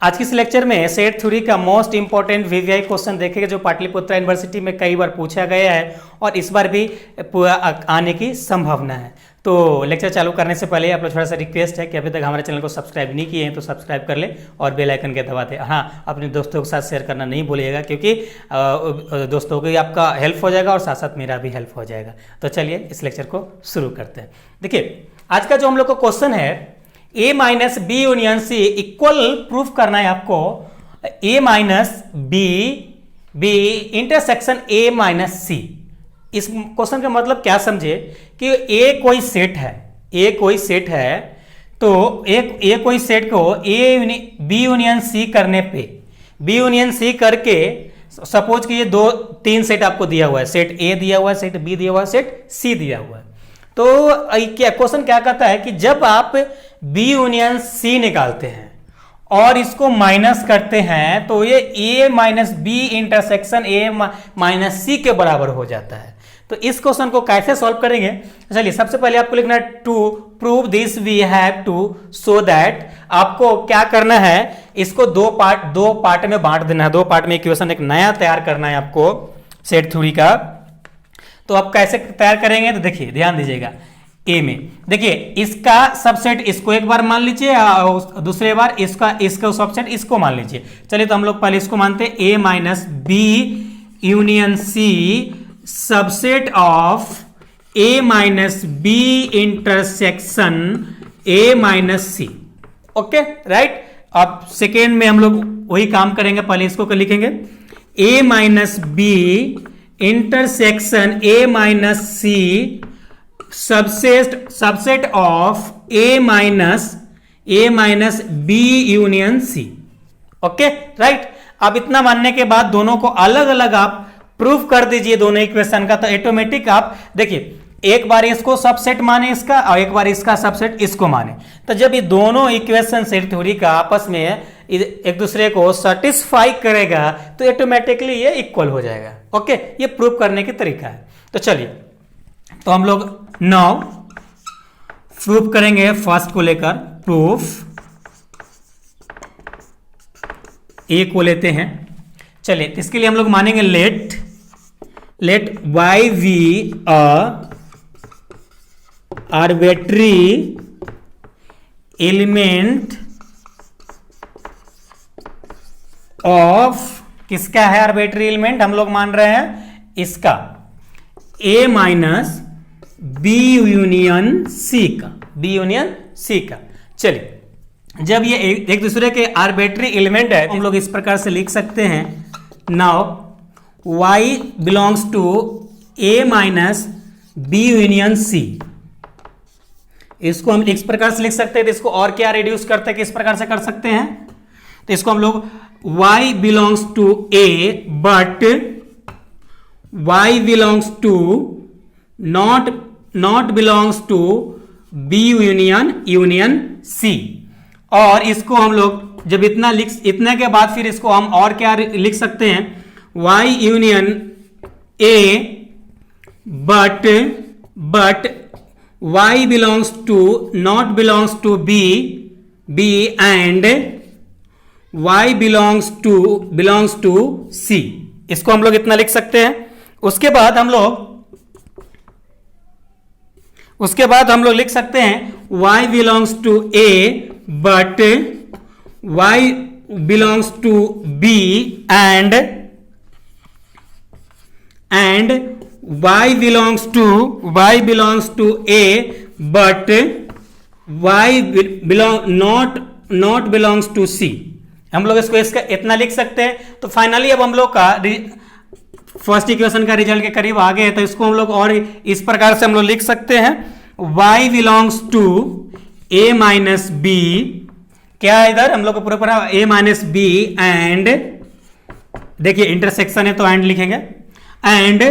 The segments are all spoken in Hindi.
आज के इस लेक्चर में सेट थ्योरी का मोस्ट इंपॉर्टेंट वीवीआई क्वेश्चन देखेंगे जो पाटलिपुत्र यूनिवर्सिटी में कई बार पूछा गया है और इस बार भी आने की संभावना है। तो लेक्चर चालू करने से पहले आप लोग थोड़ा सा रिक्वेस्ट है कि अभी तक हमारे चैनल को सब्सक्राइब नहीं किए हैं तो सब्सक्राइब कर ले और बेल आइकन के दबा दे। हाँ, अपने दोस्तों के साथ शेयर करना नहीं भूलिएगा क्योंकि दोस्तों को आपका हेल्प हो जाएगा और साथ साथ मेरा भी हेल्प हो जाएगा। तो चलिए इस लेक्चर को शुरू करते हैं। देखिए आज का जो हम लोग का क्वेश्चन है A minus B union C equal proof करना है आपको A minus B intersection A minus C. इस क्वेश्चन का मतलब क्या समझे कि A कोई सेट है तो A कोई सेट को बी यूनियन सी करने पे बी यूनियन सी करके सपोज कि ये दो तीन सेट आपको दिया हुआ है, सेट A दिया हुआ है, सेट B दिया हुआ है, सेट C दिया हुआ है। तो क्या क्वेश्चन क्या कहता है कि जब आप B यूनियन C निकालते हैं और इसको माइनस करते हैं तो ये A minus B intersection A minus C के बराबर हो जाता है। तो इस क्वेश्चन को कैसे सॉल्व करेंगे, चलिए सबसे पहले आपको लिखना है to prove this we have to show that. आपको क्या करना है, इसको दो पार्ट में बांट देना है, दो पार्ट में इक्वेशन एक नया तैयार करना है आपको सेट थ्योरी का। तो आप कैसे तैयार करेंगे तो देखिए ध्यान दीजिएगा। ए में देखिए इसका सबसेट इसको एक बार मान लीजिए और दूसरे बार इसका सबसेट इसको मान लीजिए। चलिए तो हम लोग पहले इसको मानते हैं A minus B union C subset of A minus B intersection A minus C. Okay right. अब सेकेंड में हम लोग वही काम करेंगे, पहले इसको लिखेंगे A minus B intersection A minus C subset of A minus B union C. Okay right. अब इतना मानने के बाद दोनों को अलग अलग आप प्रूफ कर दीजिए दोनों इक्वेशन का, तो ऑटोमेटिक आप देखिए एक बार इसको सबसेट माने इसका और एक बार इसका सबसेट इसको माने, तो जब ये दोनों इक्वेशन सेट थ्योरी का आपस में एक दूसरे को सेटिस्फाई करेगा तो ऑटोमेटिकली ये इक्वल हो जाएगा। ओके, ये प्रूफ करने की तरीका है। तो चलिए तो हम लोग नाउ प्रूफ करेंगे फर्स्ट को लेकर, प्रूफ ए को लेते हैं। चलिए इसके लिए हम लोग मानेंगे let y be arbitrary element of, किसका है आर्बिट्री एलिमेंट, हम लोग मान रहे हैं इसका A minus B union C का। चलिए जब ये एक दूसरे के आर्बिट्री एलिमेंट है हम लोग इस प्रकार से लिख सकते हैं, now y belongs to A minus B union C. इसको हम इस प्रकार से लिख सकते हैं, तो इसको और क्या रिड्यूस करते हैं, किस प्रकार से कर सकते हैं, तो इसको हम लोग y belongs to A but y belongs to not belongs to B union C। और इसको हम लोग जब इतने के बाद फिर इसको हम और क्या लिख सकते हैं, y union A but y belongs to not belongs to B and y belongs to C। इसको हम लोग इतना लिख सकते हैं। उसके बाद हम लोग लिख सकते हैं y belongs to A but y belongs to B and y belongs to A but y not belongs to C। हम लोग इसका इतना लिख सकते हैं। तो फाइनली अब हम लोग का फर्स्ट इक्वेशन का रिजल्ट के करीब आ गए, तो इसको हम लोग और इस प्रकार से हम लोग लिख सकते हैं y belongs to A minus B, क्या है इधर हम लोग को पूरा A माइनस बी एंड देखिए इंटरसेक्शन है तो एंड लिखेंगे, and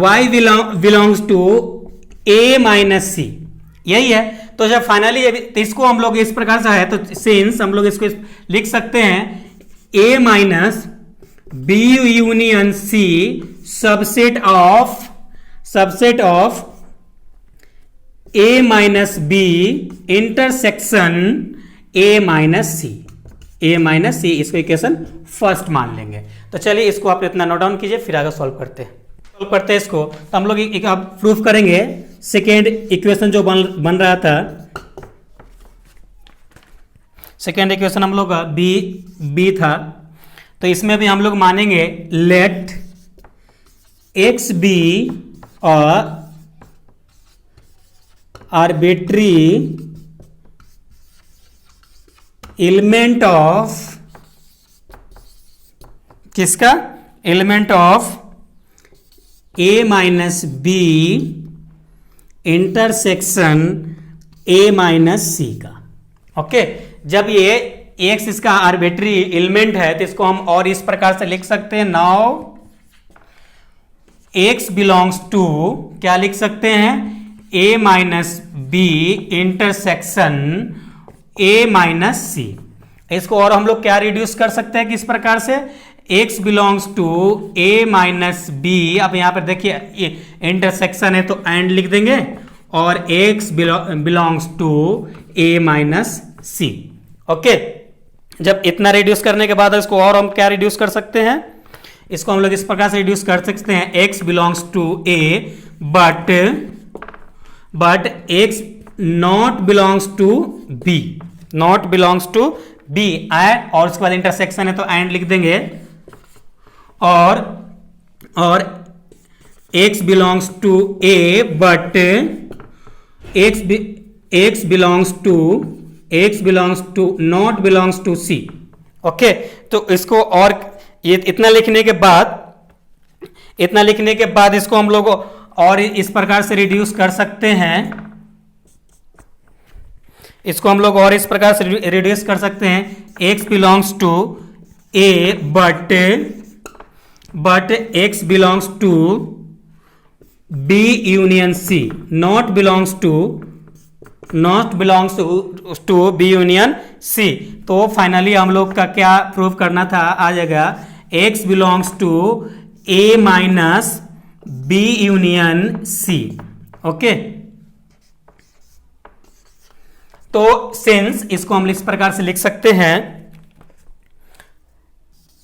y belongs to A minus C. यही है। तो जब फाइनली तो इसको हम लोग इस प्रकार से है, तो सिंस हम लोग इसको लिख सकते हैं A minus B union C subset of A minus B intersection A minus C. A minus C, इसको इक्वेशन फर्स्ट मान लेंगे। तो चलिए इसको आप इतना नोट डाउन कीजिए, फिर आगे सॉल्व करते हैं इसको। तो हम लोग एक अब प्रूफ करेंगे सेकेंड इक्वेशन जो बन रहा था, सेकेंड इक्वेशन हम लोग का बी था, तो इसमें भी हम लोग मानेंगे लेट एक्स बी और आर्बिट्री एलिमेंट ऑफ, किसका, element of A minus B intersection A minus C का। ओके, जब ये एक्स इसका आर्बिट्री एलिमेंट है तो इसको हम और इस प्रकार से लिख सकते हैं, नाउ एक्स बिलोंग्स टू, क्या लिख सकते हैं, A minus B intersection A minus C. इसको और हम लोग क्या रिड्यूस कर सकते हैं किस प्रकार से, x belongs to a minus B, अब यहां पर देखिए इंटरसेक्शन है तो एंड लिख देंगे, और x belongs to a minus C. Okay, जब इतना रिड्यूस करने के बाद इसको और हम क्या रिड्यूस कर सकते हैं, इसको हम लोग इस प्रकार से रिड्यूस कर सकते हैं, x belongs to a but x not belongs to b, not belongs to b, और उसके बाद इंटरसेक्शन है तो एंड लिख देंगे, और x belongs to a but x belongs to not belongs to c। Okay, तो इसको और ये इतना लिखने के बाद इसको हम लोग और इस प्रकार से रिड्यूस कर सकते हैं, इसको हम लोग और इस प्रकार से रिड्यूस कर सकते हैं, x belongs to a but x belongs to b union c, not belongs to b union c। तो फाइनली हम लोग का क्या प्रूव करना था, आ जाएगा x belongs to a minus b union c। Okay, तो सिंस इसको हम इस प्रकार से लिख सकते हैं,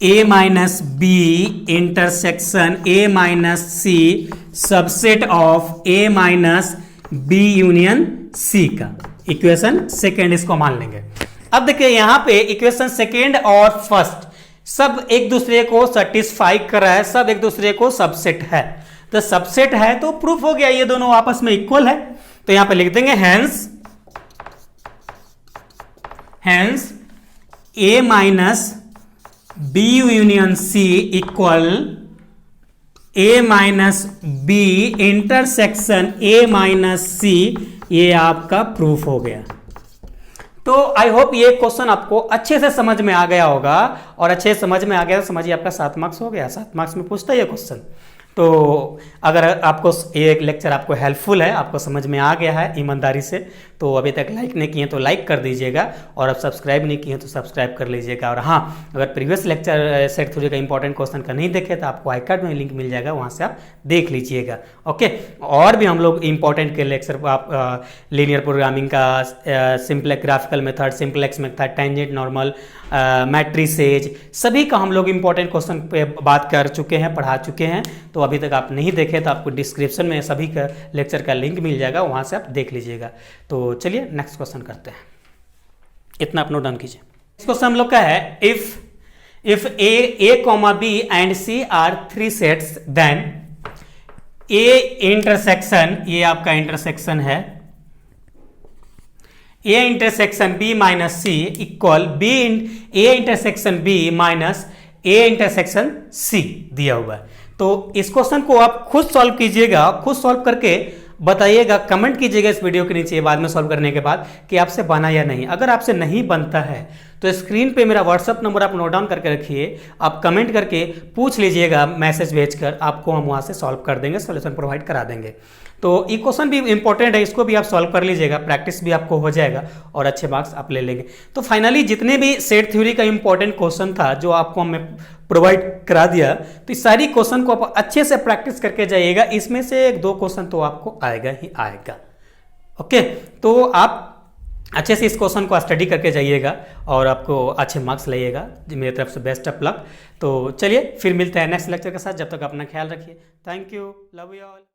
a minus B intersection a minus C subset of a minus B union c का इक्वेशन सेकेंड, इसको मान लेंगे। अब देखिए यहां पे इक्वेशन सेकेंड और फर्स्ट सब एक दूसरे को सेटिस्फाई कर रहा है, सब एक दूसरे को सबसेट है, तो सबसेट है तो प्रूफ हो गया ये दोनों आपस में इक्वल है। तो यहां पे लिख देंगे hence a minus B union C equal a minus B intersection a minus C, ये आपका प्रूफ हो गया। तो आई होप ये क्वेश्चन आपको अच्छे से समझ में आ गया होगा, और अच्छे से समझ में आ गया तो समझिए आपका 7 मार्क्स हो गया। 7 मार्क्स में पूछता है ये क्वेश्चन। तो अगर आपको ये लेक्चर आपको हेल्पफुल है, आपको समझ में आ गया है ईमानदारी से, तो अभी तक लाइक नहीं किए तो लाइक कर दीजिएगा, और अब सब्सक्राइब नहीं किए तो सब्सक्राइब कर लीजिएगा। और हाँ, अगर प्रीवियस लेक्चर सेट थ्योरी का इंपॉर्टेंट क्वेश्चन का नहीं देखे तो आपको आई कार्ड में लिंक मिल जाएगा, वहाँ से आप देख लीजिएगा। ओके, और भी हम लोग इंपॉर्टेंट के लेक्चर आप लीनियर प्रोग्रामिंग का, simple graphical method, simplex method, tangent, normal, matrices, सभी का हम लोग इंपॉर्टेंट क्वेश्चन पे बात कर चुके हैं, पढ़ा चुके हैं। तो अभी तक आप नहीं देखे तो आपको डिस्क्रिप्शन में सभी का लेक्चर का लिंक मिल जाएगा, वहाँ से आप देख लीजिएगा। तो चलिए नेक्स्ट क्वेश्चन करते हैं, इतना आप नोट डाउन कीजिए। नेक्स्ट क्वेश्चन हम लोग का है, if A comma B and C are 3 sets then A intersection, ये आपका इंटरसेक्शन है, A intersection B minus C equal B A intersection B minus A intersection C दिया हुआ है। तो इस क्वेश्चन को आप खुद सॉल्व कीजिएगा, खुद सॉल्व करके बताइएगा, कमेंट कीजिएगा इस वीडियो के नीचे बाद में सॉल्व करने के बाद कि आपसे बना या नहीं। अगर आपसे नहीं बनता है तो स्क्रीन पे मेरा व्हाट्सअप नंबर आप नोट डाउन करके रखिए, आप कमेंट करके पूछ लीजिएगा, मैसेज भेजकर आपको हम वहाँ से सॉल्व कर देंगे, सॉल्यूशन प्रोवाइड करा देंगे। तो ये क्वेश्चन भी इंपॉर्टेंट है, इसको भी आप सॉल्व कर लीजिएगा, प्रैक्टिस भी आपको हो जाएगा और अच्छे मार्क्स आप ले लेंगे। तो फाइनली जितने भी सेट थ्योरी का इंपॉर्टेंट क्वेश्चन था जो आपको हमने प्रोवाइड करा दिया, तो इस सारी क्वेश्चन को आप अच्छे से प्रैक्टिस करके जाइएगा, इसमें से 1-2 क्वेश्चन तो आपको आएगा ही आएगा। ओके, तो आप अच्छे से इस क्वेश्चन को स्टडी करके जाइएगा और आपको अच्छे मार्क्स लाइएगा। मेरी तरफ से बेस्ट ऑफ लक। तो चलिए फिर मिलते हैं नेक्स्ट लेक्चर के साथ, जब तक अपना ख्याल रखिए। Thank you, love you all.